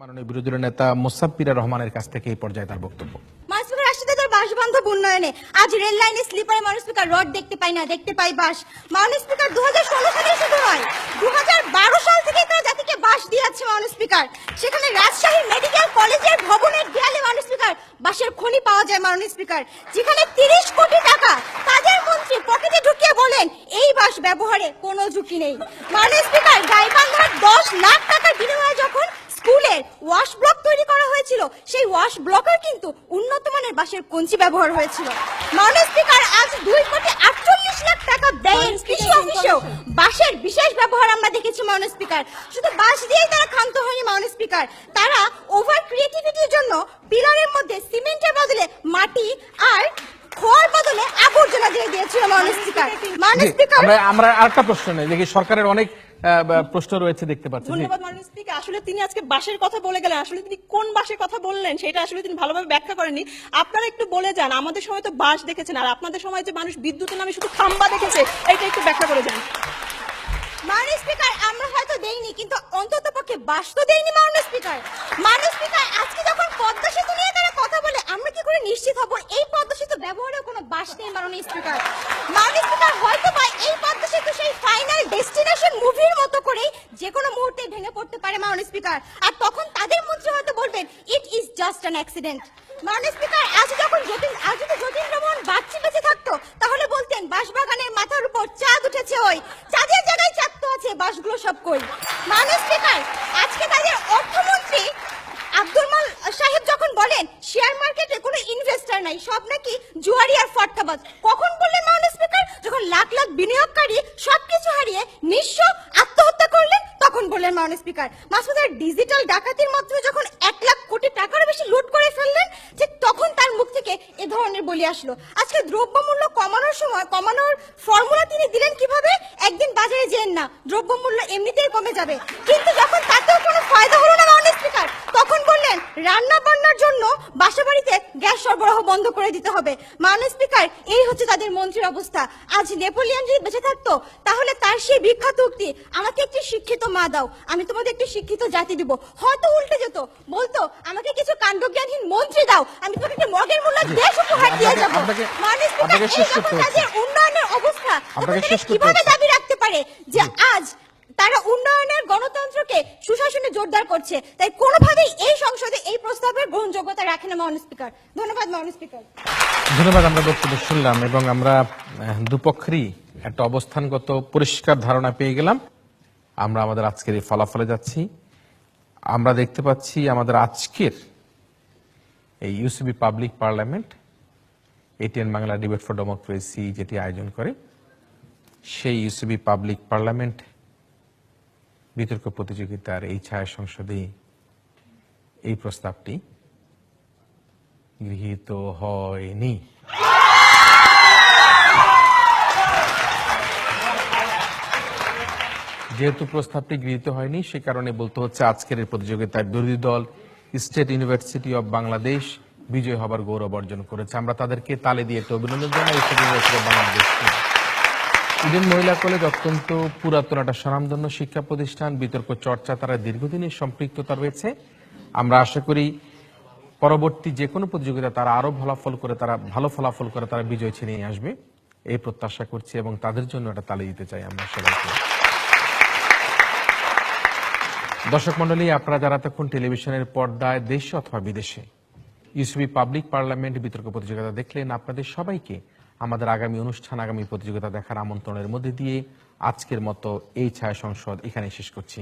মাননীয় বিরোধী দলের নেতা মোসাব্বির রহমানের কাছ থেকে এই পর্যায়ে তার বক্তব্য। মানসিকের রাষ্ট্রীয়তার বাসবান্ধব উন্নয়নে আজ রেল লাইনে স্লিপারে মানুষ স্পিকার রড দেখতে পাই না, দেখতে পাই বাস। মানুষ স্পিকার 2016 সালে শুরু হয়, 2012 সাল থেকে তারা জাতিকে বাস দিয়ে যাচ্ছে মানুষ স্পিকার। সেখানে রাজশাহী মেডিকেল কলেজের ভবনের দেয়ালে মানুষ স্পিকার বাসের খনি পাওয়া যায় মানুষ স্পিকার, যেখানে 30 কোটি টাকা তাদের মন্ত্রী পকেটে ঢুকিয়ে বলেন এই বাস ব্যবহারে কোনো ঝুঁকি নেই। মানুষ স্পিকার গাইবান্ধার 10 লাখ টাকার বিনিময়ে যখন স্কুলের ওয়াশ ব্লক তৈরি করা হয়েছিল, সেই ওয়াশ ব্লকের কিন্তু উন্নত মানের বাঁশের কঞ্চি ব্যবহার হয়েছিল। মাননীয় স্পিকার আজ 2.48 লাখ টাকা ব্যয়ে কৃষি অফিসেও বাঁশের বিশেষ ব্যবহার আমরা দেখেছি মাননীয় স্পিকার। শুধু বাঁশ দিয়েই তারা ক্ষান্ত হয়নি মাননীয় স্পিকার, তারা ওভার ক্রিয়েটিভিটির জন্য পিলারের মধ্যে সিমেন্টের বদলে মাটি আর খোয়ার বদলে আবর্জনা দিয়ে দিয়েছিল মাননীয় স্পিকার। মাননীয় স্পিকার, আমরা আরেকটা প্রশ্ন নেই, দেখি সরকারের অনেক প্রশ্ন রয়েছে দেখতে পাচ্ছি। ধন্যবাদ মাননীয় স্পিকার। আসলে তিনি আজকে বাসের কথা বলে গেলেন, আসলে তিনি কোন বাসের কথা বললেন সেটা আসলে তিনি ভালোভাবে ব্যাখ্যা করেননি। আপনারা একটু বলে যান, আমাদের সময় তো বাস দেখেছেন, আর আপনাদের সময় যে মানুষ বিদ্যুতের নামে শুধু খাম্বা দেখেছে, এটা একটু ব্যাখ্যা করে যান। মাননীয় স্পিকার, আমরা হয়তো দেইনি, কিন্তু অন্তত পক্ষে বাস তো দেইনি মাননীয় স্পিকার। মাননীয় স্পিকার, আজকে যখন পদ্মা সেতু নিয়ে তারা কথা বলে, আমরা কি করে নিশ্চিত হব এই পদ্মা সেতু ব্যবহারেও কোনো বাস নেই মাননীয় স্পিকার? মাননীয় স্পিকার, হয়তো বা এই পদ্মা সেতু সেই ফাইনাল ডেস্টিনেশন মুভির মতো করেই যে কোনো মুহূর্তে ভেঙে পড়তে পারে মাননীয় স্পিকার, আর তখন তাদের মন্ত্রী হয়তো বলবেন it is just an accident. মাননীয় স্পিকার, আজ যদি যতীন্দ্রমোহন বাগচি বেঁচে থাকতো, তাহলে বলতেন বাঁশবাগানের মাথার উপর চাঁদ উঠেছে, ওই চাঁদের জায়গায় চাঁদ তো আছে, বাসগুলো সব কই। মাননীয় স্পিকার, আজকে তাদের অর্থমন্ত্রী আব্দুল মাল সাহেব যখন বলেন শেয়ার মার্কেটে কোনো ইনভেস্টর নাই, সব নাকি জুয়ারি আর ফটকাবাজ, কখন বললেন মাননীয় স্পিকার? যখন লাখ লাখ বিনিয়োগকারী সবকিছু হারিয়ে নিঃস্ব আত্মহত্যা করলেন, তখন বললেন মাননীয় স্পিকার। মাসুদের ডিজিটাল ডাকাতির মাধ্যমে যখন 1 লাখ কোটি টাকার বেশি লুট করে ফেললেন, ঠিক তখন তার মুখ থেকে এ ধরনের বলি আসলো। আজকে দ্রব্যমূল্য কমানোর সময় কমানোর ফর্মুলা তিনি দিলেন কিভাবে? একদিন বাজারে যেন না, দ্রব্যমূল্য এমনিতেই কমে যাবে, কিন্তু যখন তাতেও কোনো ফায়দা হলো না মাননীয় স্পিকার, তখন বললেন রান্না বান্নার জন্য বাসাবাড়িতে গ্যাস সরবরাহ বন্ধ করে দিতে হবে। মাননীয় স্পিকার, এই হচ্ছে তাদের মন্ত্রীর অবস্থা। আজ নেপোলিয়ন যদি বেঁচে থাকতো, তাহলে তার সেই বিখ্যাত উক্তি আমাকে একটি শিক্ষিত মা দাও, আমি তোমাদের একটি শিক্ষিত জাতি দিব, হয়তো উল্টে যেত, বলতো আমাকে কিছু কাণ্ডজ্ঞানহীন মন্ত্রী দাও, আমি তোমাকে একটি মগের মূল্য দেশ উপহার দিয়ে যাবো। মাননীয় স্পিকার, এই যখন তাদের উন্নয়নের অবস্থা, তখন কিভাবে দাবি রাখতে পারে যে আজ তারা উন্নয়নের গণতন্ত্রকে সুশাসনে জোরদার করছে? তাই কোনোভাবেই এই সংসদে এই প্রস্তাবের গ্রহণযোগ্যতা রাখে না মাননীয় স্পিকার। ধন্যবাদ মাননীয় স্পিকার। ধন্যবাদ। আমরা বক্তব্য শুনলাম এবং আমরা দুপক্ষেরই একটা অবস্থানগত পরিষ্কার ধারণা পেয়ে গেলাম। আমরা আমাদের আজকের এই ফলাফলে যাচ্ছি। আমরা দেখতে পাচ্ছি আমাদের আজকের এই UCB public parliament, ATN Bangla debate for democracy যেটি আয়োজন করে, সেই ইউসিবি পাবলিক পার্লামেন্ট বিতর্ক প্রতিযোগিতার এই ছায়া সংসদে এই প্রস্তাবটি গৃহীত হয়নি। যেহেতু প্রস্তাবটি গৃহীত হয়নি, সে কারণে বলতে হচ্ছে আজকের এই প্রতিযোগিতায় বিরোধী দল স্টেট ইউনিভার্সিটি অব বাংলাদেশ বিজয় হবার গৌরব অর্জন করেছে। আমরা তাদেরকে তালে দিয়ে একটা অভিনন্দন জানাই। State university of Bangladesh Eden মহিলা কলেজ অত্যন্ত পুরাতন একটা স্বনামধন্য শিক্ষা প্রতিষ্ঠান, বিতর্ক চর্চা তারা দীর্ঘদিনের সম্পৃক্ততা রয়েছে। আমরা আশা করি পরবর্তী যে কোনো প্রতিযোগিতা তারা আরো ভালো ফলাফল করে তারা বিজয় ছিনিয়ে আসবে, এই প্রত্যাশা করছি এবং তাদের জন্য একটা তালি দিতে চাই আমরা সবাইকে। দর্শক মন্ডলী, আপনারা যারা তখন টেলিভিশনের পর্দায় দেশে অথবা বিদেশে ইউসিবি পাবলিক পার্লামেন্ট বিতর্ক প্রতিযোগিতা দেখলেন, আপনাদের সবাইকে আমাদের আগামী অনুষ্ঠান, আগামী প্রতিযোগিতা দেখার আমন্ত্রণের মধ্যে দিয়ে আজকের মতো এই ছায়া সংসদ এখানে শেষ করছি।